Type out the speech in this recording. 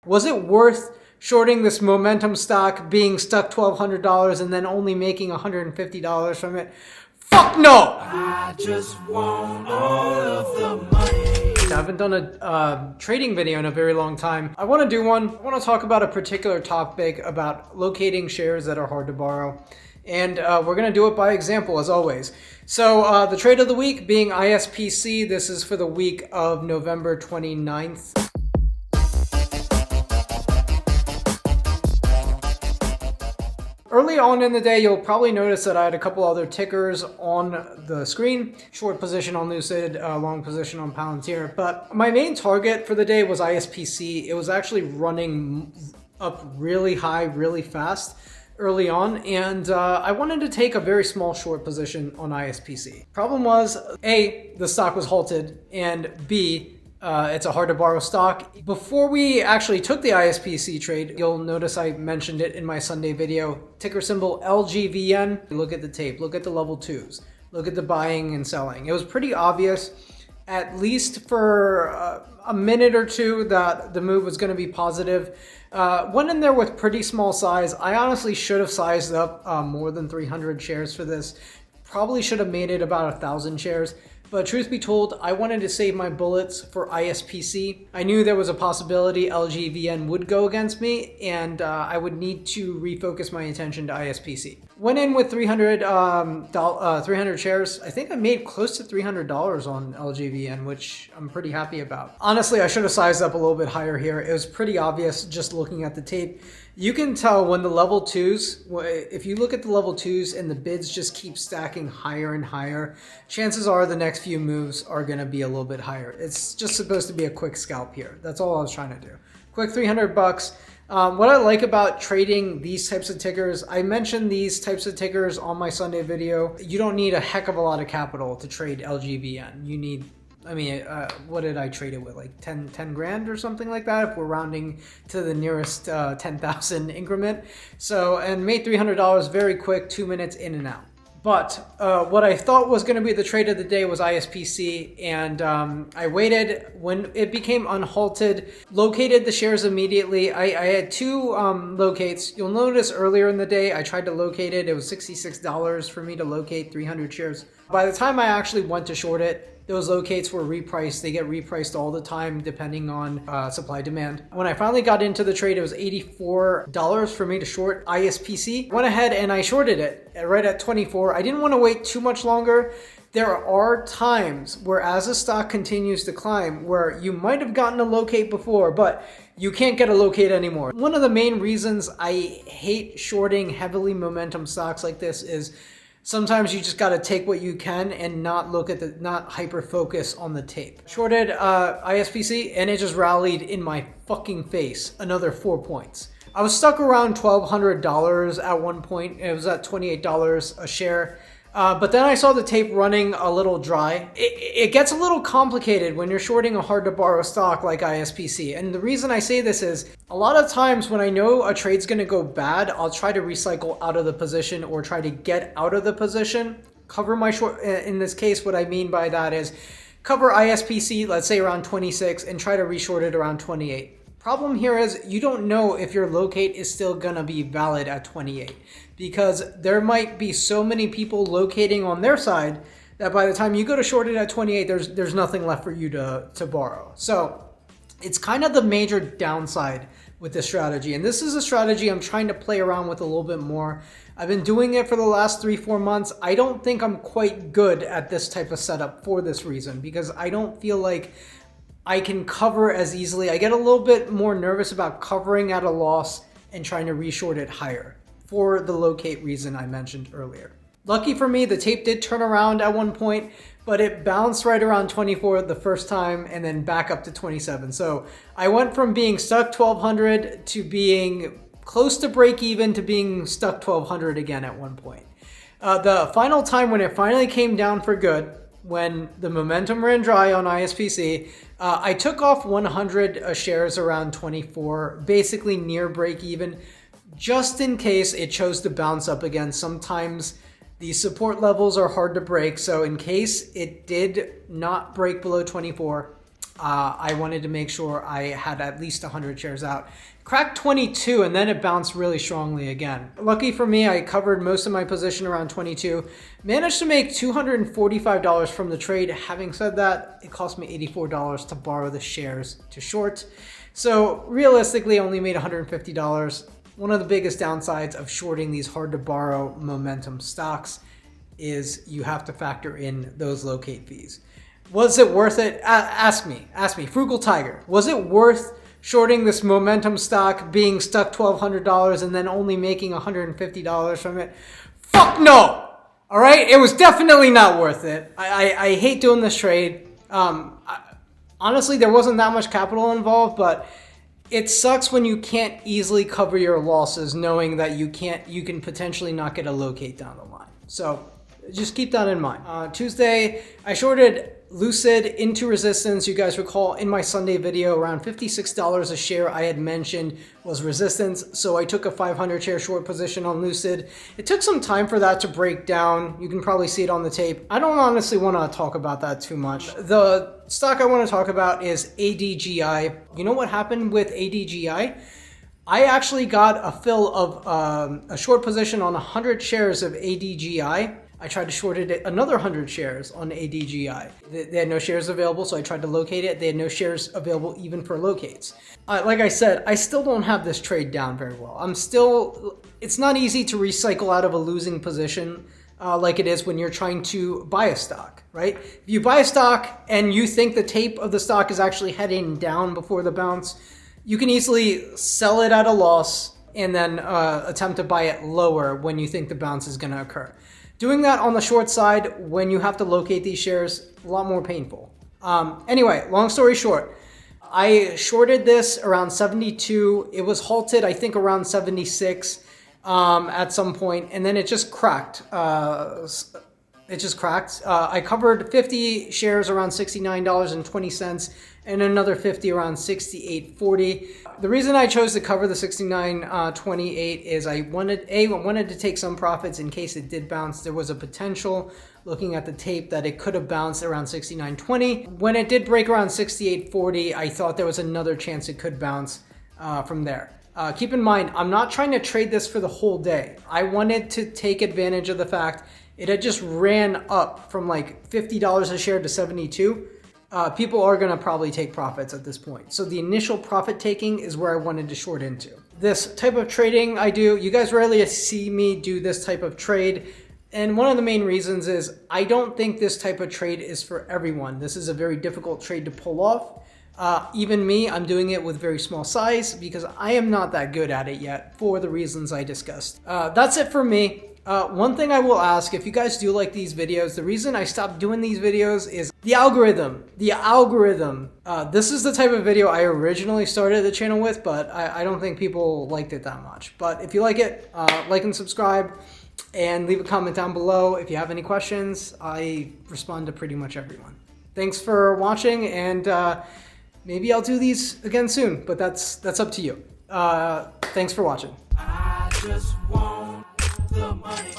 Was it worth shorting this momentum stock, being stuck $1,200 and then only making $150 from it? Fuck no! I just want all of the money. I haven't done a trading video in a very long time. I want to do one. I want to talk about a particular topic about locating shares that are hard to borrow. And we're going to do it by example, as always. So the trade of the week being ISPC. This is for the week of November 29th. Early on in the day, you'll probably notice that I had a couple other tickers on the screen. Short position on Lucid, long position on Palantir. But my main target for the day was ISPC. It was actually running up really high, really fast early on. And I wanted to take a very small short position on ISPC. Problem was, A, the stock was halted, and B, it's a hard to borrow stock. Before we actually took the ISPC trade, you'll notice I mentioned it in my Sunday video. Ticker symbol LGBN. Look at the tape. Look at the level 2s. Look at the buying and selling. It was pretty obvious, at least for a minute or two, that the move was going to be positive. Went in there with pretty small size. I honestly should have sized up more than 300 shares for this. Probably should have made it about 1,000 shares. But truth be told, I wanted to save my bullets for ISPC. I knew there was a possibility LGBN would go against me, and I would need to refocus my attention to ISPC. Went in with 300 shares. I think I made close to $300 on LGBN, which I'm pretty happy about. Honestly, I should have sized up a little bit higher here. It was pretty obvious just looking at the tape. You can tell when the level 2s, if you look at the level 2s and the bids just keep stacking higher and higher, chances are the next few moves are going to be a little bit higher. It's just supposed to be a quick scalp here. That's all I was trying to do. Quick $300. What I like about trading these types of tickers, I mentioned these types of tickers on my Sunday video. You don't need a heck of a lot of capital to trade LGBN. You need, what did I trade it with? Like 10 grand or something like that, if we're rounding to the nearest 10,000 increment. So, and made $300 very quick, 2 minutes in and out. But what I thought was going to be the trade of the day was ISPC, and I waited. When it became unhalted, located the shares immediately. I had two locates. You'll notice earlier in the day I tried to locate it. It was $66 for me to locate 300 shares. By the time I actually went to short it, those locates were repriced. They get repriced all the time depending on supply demand. When I finally got into the trade, it was $84 for me to short ISPC. Went ahead and I shorted it right at 24. I didn't want to wait too much longer. There are times where as a stock continues to climb where you might have gotten a locate before, but you can't get a locate anymore. One of the main reasons I hate shorting heavily momentum stocks like this is sometimes you just got to take what you can and not hyper focus on the tape. Shorted ISPC and it just rallied in my fucking face another 4 points. I was stuck around $1,200 at one point. It was at $28 a share. But then I saw the tape running a little dry. It gets a little complicated when you're shorting a hard to borrow stock like ISPC. And the reason I say this is a lot of times when I know a trade's going to go bad, I'll try to recycle out of the position or try to get out of the position, cover my short. In this case, what I mean by that is cover ISPC, let's say around 26, and try to reshort it around 28. Problem here is you don't know if your locate is still going to be valid at 28 because there might be so many people locating on their side that by the time you go to short it at 28, there's nothing left for you to borrow. So it's kind of the major downside with this strategy. And this is a strategy I'm trying to play around with a little bit more. I've been doing it for the last 3-4 months. I don't think I'm quite good at this type of setup for this reason because I don't feel like I can cover as easily. I get a little bit more nervous about covering at a loss and trying to reshort it higher for the locate reason I mentioned earlier. Lucky for me, the tape did turn around at one point, but it bounced right around 24 the first time and then back up to 27. So I went from being stuck 1,200 to being close to break even to being stuck 1,200 again at one point. The final time when it finally came down for good, when the momentum ran dry on ISPC, I took off 100 shares around 24, basically near break even, just in case it chose to bounce up again. Sometimes these support levels are hard to break, so in case it did not break below 24, I wanted to make sure I had at least 100 shares out. Cracked 22 and then it bounced really strongly again. Lucky for me, I covered most of my position around 22. Managed to make $245 from the trade. Having said that, it cost me $84 to borrow the shares to short. So realistically, only made $150. One of the biggest downsides of shorting these hard to borrow momentum stocks is you have to factor in those locate fees. Was it worth it? Ask me, Frugal Tiger. Was it worth shorting this momentum stock, being stuck $1,200 and then only making $150 from it? Fuck no! All right, it was definitely not worth it. I hate doing this trade. Honestly, there wasn't that much capital involved, but it sucks when you can't easily cover your losses, knowing that you can potentially not get a locate down the line. So just keep that in mind. Tuesday, I shorted Lucid into resistance. You guys recall in my Sunday video, around $56 a share I had mentioned was resistance. So I took a 500 share short position on Lucid. It took some time for that to break down. You can probably see it on the tape. I don't honestly want to talk about that too much. The stock I want to talk about is ADGI. You know what happened with ADGI? I actually got a fill of a short position on 100 shares of ADGI. I tried to short it another 100 shares on ADGI. They had no shares available, so I tried to locate it. They had no shares available even for locates. Like I said, I still don't have this trade down very well. It's not easy to recycle out of a losing position like it is when you're trying to buy a stock, right? If you buy a stock and you think the tape of the stock is actually heading down before the bounce, you can easily sell it at a loss and then attempt to buy it lower when you think the bounce is going to occur. Doing that on the short side, when you have to locate these shares, a lot more painful. Anyway, long story short, I shorted this around 72. It was halted, I think, around 76 at some point, and then it just cracked. I covered 50 shares around $69.20 and another 50 around $68.40. The reason I chose to cover the $69.28 is I wanted to take some profits in case it did bounce. There was a potential, looking at the tape, that it could have bounced around $69.20. When it did break around $68.40, I thought there was another chance it could bounce from there. Keep in mind, I'm not trying to trade this for the whole day. I wanted to take advantage of the fact it had just ran up from like $50 a share to 72. People are going to probably take profits at this point. So the initial profit taking is where I wanted to short into. This type of trading I do, you guys rarely see me do this type of trade. And one of the main reasons is I don't think this type of trade is for everyone. This is a very difficult trade to pull off. Even me, I'm doing it with very small size because I am not that good at it yet for the reasons I discussed. That's it for me. One thing I will ask, if you guys do like these videos, the reason I stopped doing these videos is the algorithm. This is the type of video I originally started the channel with, but I don't think people liked it that much. But if you like it, like and subscribe, and leave a comment down below. If you have any questions, I respond to pretty much everyone. Thanks for watching, and maybe I'll do these again soon, but that's up to you. Thanks for watching. I just want the money.